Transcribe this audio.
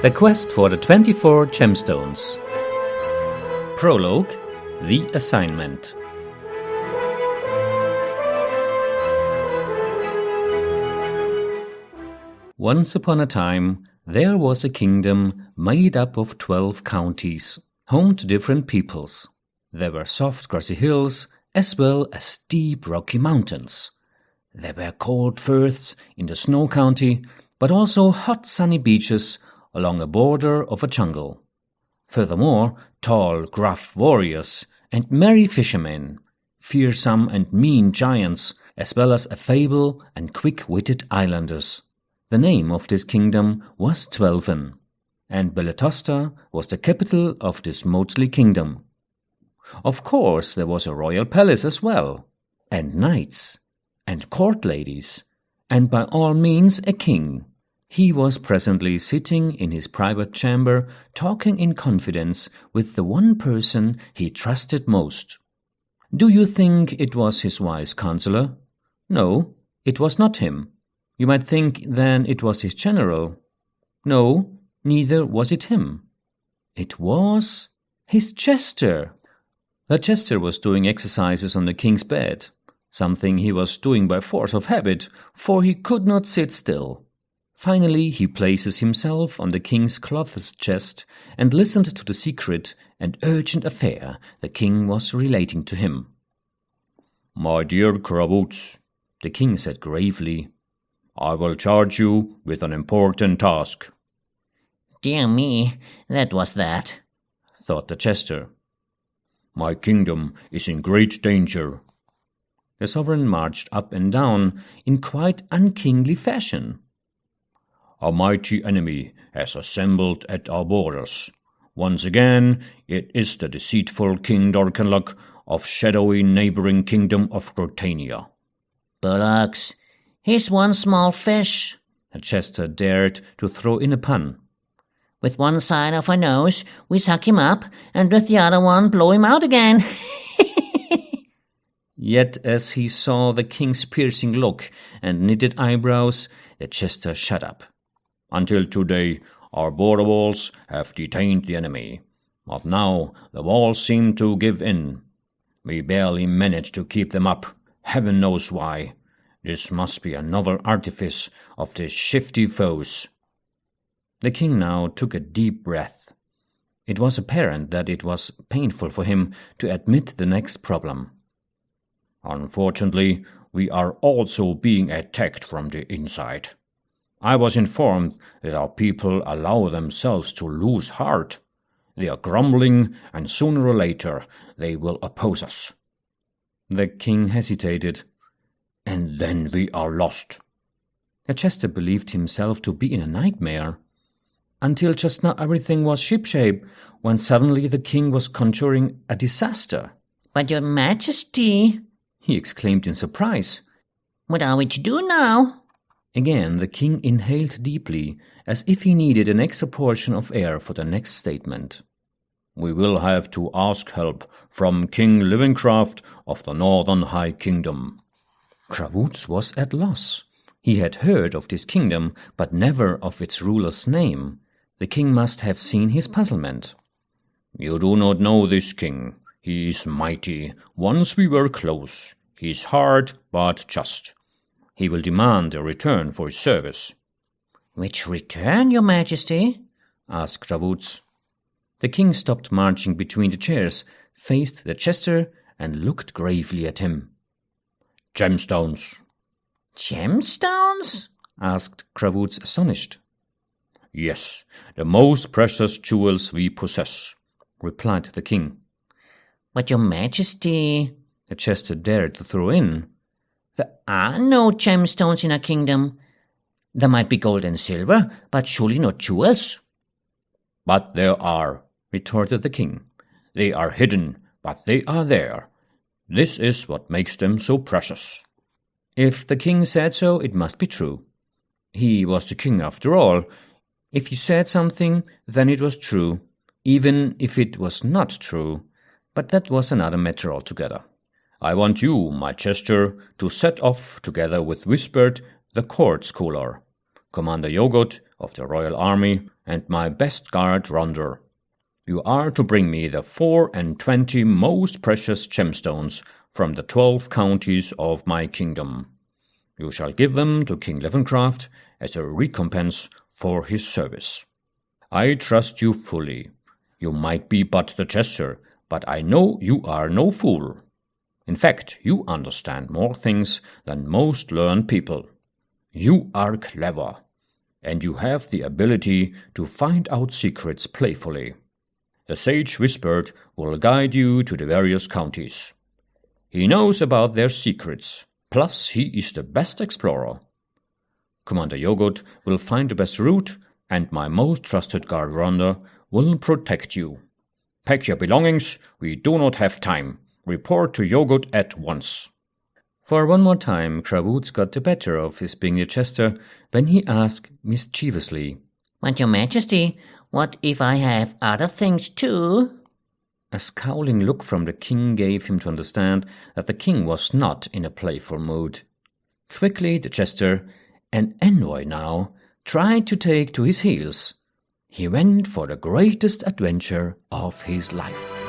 The quest for the 24 gemstones. Prologue, the assignment. Once upon a time, there was a kingdom made up of 12 counties, home to different peoples. There were soft grassy hills, as well as steep rocky mountains. There were cold firths in the snow county, but also hot sunny beaches along a border of a jungle. Furthermore, tall, gruff warriors and merry fishermen, fearsome and mean giants, as well as affable and quick-witted islanders. The name of this kingdom was Twelven, and Beletosta was the capital of this motley kingdom. Of course, there was a royal palace as well, and knights, and court ladies, and by all means a king. He was presently sitting in his private chamber, talking in confidence with the one person he trusted most. Do you think it was his wise counselor? No, it was not him. You might think then it was his general. No, neither was it him. It was his jester. The jester was doing exercises on the king's bed, something he was doing by force of habit, for he could not sit still. Finally, he places himself on the king's clothes chest and listened to the secret and urgent affair the king was relating to him. "My dear Kravoots," the king said gravely, "I will charge you with an important task." "Dear me, that was that," thought the jester. "My kingdom is in great danger." The sovereign marched up and down in quite unkingly fashion. "A mighty enemy has assembled at our borders. Once again, it is the deceitful King Dorkenluck of shadowy neighboring kingdom of Grotania." "Bullocks, he's one small fish," the jester dared to throw in a pun. "With one side of our nose, we suck him up, and with the other one, blow him out again." Yet as he saw the king's piercing look and knitted eyebrows, the jester shut up. "Until today, our border walls have detained the enemy, but now the walls seem to give in. We barely manage to keep them up, heaven knows why. This must be another artifice of these shifty foes." The king now took a deep breath. It was apparent that it was painful for him to admit the next problem. "Unfortunately, we are also being attacked from the inside. I was informed that our people allow themselves to lose heart. They are grumbling, and sooner or later they will oppose us." The king hesitated. "And then we are lost." The jester believed himself to be in a nightmare. Until just now everything was shipshape, when suddenly the king was conjuring a disaster. "But your majesty," he exclaimed in surprise. "What are we to do now?" Again the king inhaled deeply, as if he needed an extra portion of air for the next statement. "We will have to ask help from King Livingcraft of the Northern High Kingdom." Kravoots was at loss. He had heard of this kingdom, but never of its ruler's name. The king must have seen his puzzlement. "You do not know this king. He is mighty. Once we were close. He is hard, but just. He will demand a return for his service." "Which return, your majesty?" asked Kravoots. The king stopped marching between the chairs, faced the jester, and looked gravely at him. "Gemstones." "Gemstones?" asked Kravoots, astonished. "Yes, the most precious jewels we possess," replied the king. "But your majesty," the jester dared to throw in, "there are no gemstones in our kingdom. There might be gold and silver, but surely not jewels." "But there are," retorted the king. "They are hidden, but they are there. This is what makes them so precious." If the king said so, it must be true. He was the king after all. If he said something, then it was true, even if it was not true. But that was another matter altogether. "I want you, my jester, to set off together with Whispered, the court scholar, Commander Yogurt of the royal army, and my best guard Ronder. You are to bring me the 24 most precious gemstones from the 12 counties of my kingdom. You shall give them to King Levencraft as a recompense for his service. I trust you fully. You might be but the jester, but I know you are no fool. In fact, you understand more things than most learned people. You are clever, and you have the ability to find out secrets playfully. The sage whispered will guide you to the various counties. He knows about their secrets, plus he is the best explorer. Commander Yogurt will find the best route, and my most trusted guard Rhonda will protect you. Pack your belongings, we do not have time. Report to Yogurt at once. For one more time, Kravoots got the better of his being a jester when he asked mischievously, "But your majesty, what if I have other things too?" A scowling look from the king gave him to understand that the king was not in a playful mood. Quickly the jester, an envoy now, tried to take to his heels. He went for the greatest adventure of his life.